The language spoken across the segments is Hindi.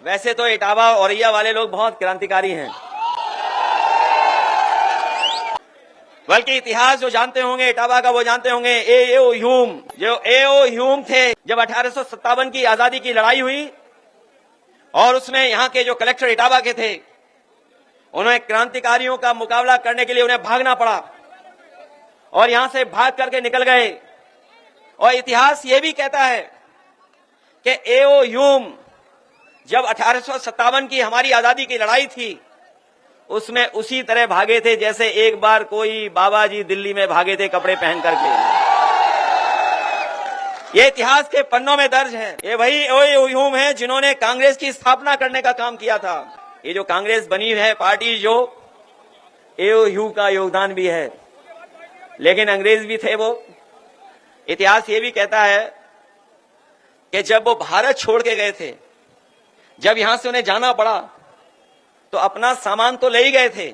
वैसे तो इटावा औरैया वाले लोग बहुत क्रांतिकारी हैं, बल्कि इतिहास जो जानते होंगे इटावा का वो जानते होंगे। ए.ओ. ह्यूम, जो ए.ओ. ह्यूम थे, जब 1857 की आजादी की लड़ाई हुई और उसमें यहाँ के जो कलेक्टर इटावा के थे, उन्हें क्रांतिकारियों का मुकाबला करने के लिए उन्हें भागना पड़ा और यहां से भाग करके निकल गए। और इतिहास ये भी कहता है कि ए.ओ. ह्यूम जब 1857 की हमारी आजादी की लड़ाई थी उसमें उसी तरह भागे थे जैसे एक बार कोई बाबा जी दिल्ली में भागे थे कपड़े पहन करके। ये इतिहास के पन्नों में दर्ज है। ये वही ए.ओ. ह्यूम है जिन्होंने कांग्रेस की स्थापना करने का काम किया था। ये जो कांग्रेस बनी है पार्टी, जो ए.ओ. ह्यूम का योगदान भी है, लेकिन अंग्रेज भी थे वो। इतिहास ये भी कहता है कि जब वो भारत छोड़ के गए थे, जब यहां से उन्हें जाना पड़ा तो अपना सामान तो ले ही गए थे,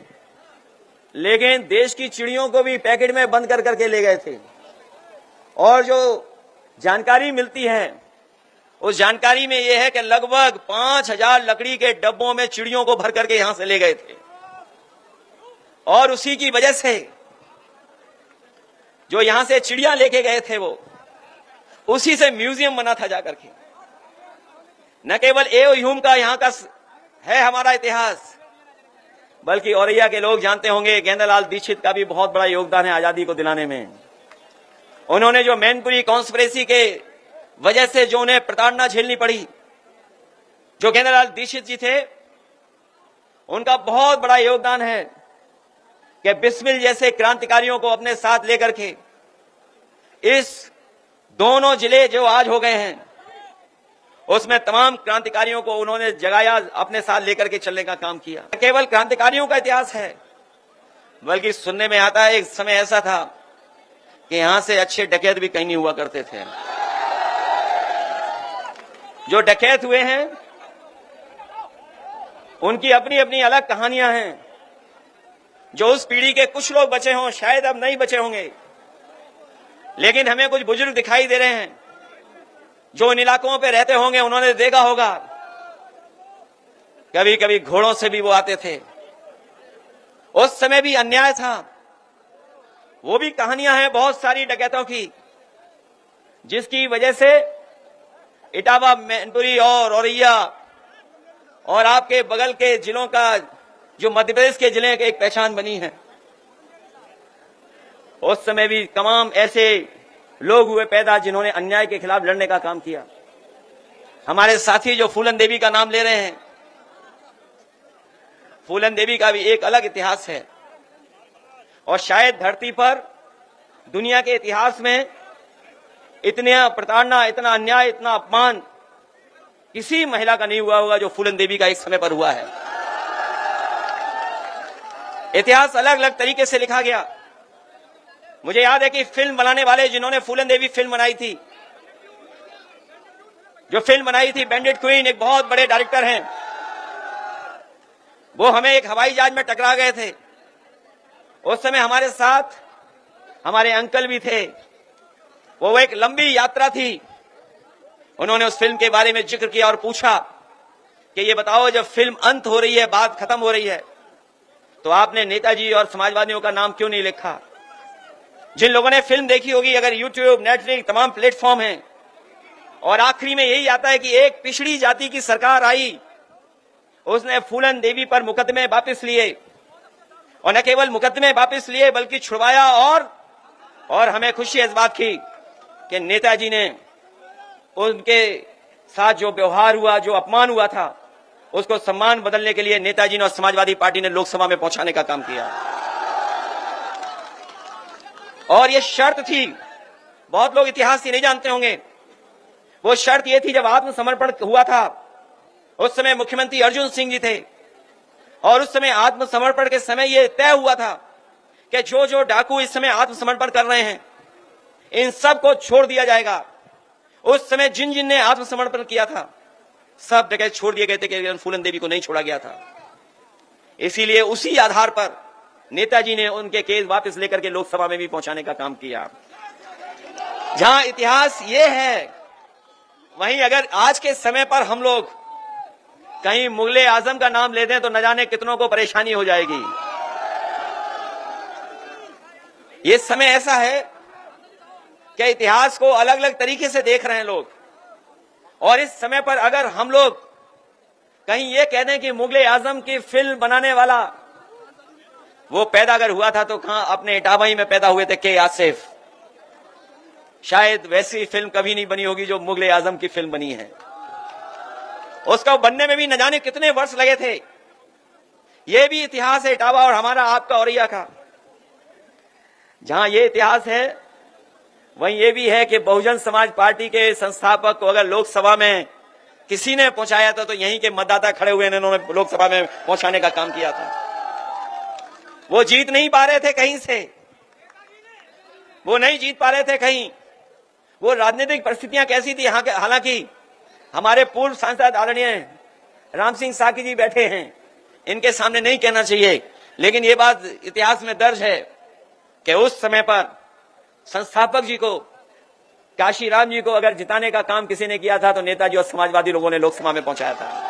लेकिन देश की चिड़ियों को भी पैकेट में बंद कर करके ले गए थे। और जो जानकारी मिलती है उस जानकारी में यह है कि लगभग 5000 लकड़ी के डब्बों में चिड़ियों को भर करके यहां से ले गए थे। और उसी की वजह से जो यहां से चिड़िया लेके गए थे वो उसी से म्यूजियम बना था जाकर के। न केवल ए.ओ. ह्यूम का यहां का है हमारा इतिहास, बल्कि औरैया के लोग जानते होंगे गेंदालाल दीक्षित का भी बहुत बड़ा योगदान है आजादी को दिलाने में। उन्होंने जो मैनपुरी कॉन्स्पिरेसी के वजह से जो उन्हें प्रताड़ना झेलनी पड़ी, जो गेंदालाल दीक्षित जी थे, उनका बहुत बड़ा योगदान है कि बिस्मिल जैसे क्रांतिकारियों को अपने साथ लेकर के इस दोनों जिले जो आज हो गए हैं उसमें तमाम क्रांतिकारियों को उन्होंने जगाया, अपने साथ लेकर के चलने का काम किया। केवल क्रांतिकारियों का इतिहास है, बल्कि सुनने में आता है एक समय ऐसा था कि यहां से अच्छे डकैत भी कहीं नहीं हुआ करते थे। जो डकैत हुए हैं उनकी अपनी अपनी अलग कहानियां हैं। जो उस पीढ़ी के कुछ लोग बचे हों, शायद अब नहीं बचे होंगे, लेकिन हमें कुछ बुजुर्ग दिखाई दे रहे हैं जो इन इलाकों पे रहते होंगे। उन्होंने देखा होगा कभी कभी घोड़ों से भी वो आते थे, उस समय भी अन्याय था। वो भी कहानियां हैं बहुत सारी डकैतों की, जिसकी वजह से इटावा, मैनपुरी और औरैया और आपके बगल के जिलों का, जो मध्य प्रदेश के जिले की एक पहचान बनी है। उस समय भी तमाम ऐसे लोग हुए पैदा जिन्होंने अन्याय के खिलाफ लड़ने का काम किया। हमारे साथी जो फूलन देवी का नाम ले रहे हैं, फूलन देवी का भी एक अलग इतिहास है और शायद धरती पर दुनिया के इतिहास में इतना प्रताड़ना, इतना अन्याय, इतना अपमान किसी महिला का नहीं हुआ होगा जो फूलन देवी का एक समय पर हुआ है। इतिहास अलग अलग तरीके से लिखा गया। मुझे याद है कि फिल्म बनाने वाले जिन्होंने फूलन देवी फिल्म बनाई थी, जो फिल्म बनाई थी बैंडेड क्वीन, एक बहुत बड़े डायरेक्टर हैं, वो हमें एक हवाई जहाज में टकरा गए थे। उस समय हमारे साथ हमारे अंकल भी थे। वो एक लंबी यात्रा थी। उन्होंने उस फिल्म के बारे में जिक्र किया और पूछा कि ये बताओ, जब फिल्म अंत हो रही है, बात खत्म हो रही है, तो आपने नेताजी और समाजवादियों का नाम क्यों नहीं लिखा? जिन लोगों ने फिल्म देखी होगी, अगर यूट्यूब, नेटफ्लिक्स, तमाम प्लेटफॉर्म हैं, और आखिरी में यही आता है कि एक पिछड़ी जाति की सरकार आई, उसने फूलन देवी पर मुकदमे वापस लिए, और न केवल मुकदमे वापस लिए बल्कि छुड़वाया। और हमें खुशी इस बात की कि नेताजी ने उनके साथ जो व्यवहार हुआ, जो अपमान हुआ था, उसको सम्मान बदलने के लिए नेताजी ने और समाजवादी पार्टी ने लोकसभा में पहुंचाने का काम किया। और ये शर्त थी, बहुत लोग इतिहास से नहीं जानते होंगे, वो शर्त ये थी, जब आत्मसमर्पण हुआ था उस समय मुख्यमंत्री अर्जुन सिंह जी थे, और उस समय आत्मसमर्पण के समय ये तय हुआ था कि जो जो डाकू इस समय आत्मसमर्पण कर रहे हैं, इन सब को छोड़ दिया जाएगा। उस समय जिन जिन ने आत्मसमर्पण किया था, सब जगह छोड़ दिए गए थे, केवल फूलन देवी को नहीं छोड़ा गया था। इसीलिए उसी आधार पर नेताजी ने उनके केस वापस लेकर के लोकसभा में भी पहुंचाने का काम किया। जहां इतिहास ये है, वहीं अगर आज के समय पर हम लोग कहीं मुगले आजम का नाम ले दें तो न जाने कितनों को परेशानी हो जाएगी। ये समय ऐसा है कि इतिहास को अलग अलग तरीके से देख रहे हैं लोग, और इस समय पर अगर हम लोग कहीं ये कह दें कि मुगले आजम की फिल्म बनाने वाला वो पैदा अगर हुआ था तो कहां अपने इटावा में पैदा हुए थे के आसिफ, शायद वैसी फिल्म कभी नहीं बनी होगी जो मुगले आजम की फिल्म बनी है। उसका बनने में भी न जाने कितने वर्ष लगे थे। यह भी इतिहास है इटावा और हमारा आपका औरैया का। जहां ये इतिहास है वहीं ये भी है कि बहुजन समाज पार्टी के संस्थापक को अगर लोकसभा में किसी ने पहुंचाया था तो यहीं के मतदाता खड़े हुए इन्होंने लोकसभा में पहुंचाने का काम किया था। वो जीत नहीं पा रहे थे कहीं से, वो नहीं जीत पा रहे थे कहीं। वो राजनीतिक परिस्थितियां कैसी थी, हालांकि हमारे पूर्व सांसद आदरणीय राम सिंह साकी जी बैठे हैं, इनके सामने नहीं कहना चाहिए, लेकिन ये बात इतिहास में दर्ज है कि उस समय पर संस्थापक जी को, काशीराम जी को अगर जिताने का काम किसी ने किया था तो नेताजी और समाजवादी लोगों ने लोकसभा में पहुंचाया था।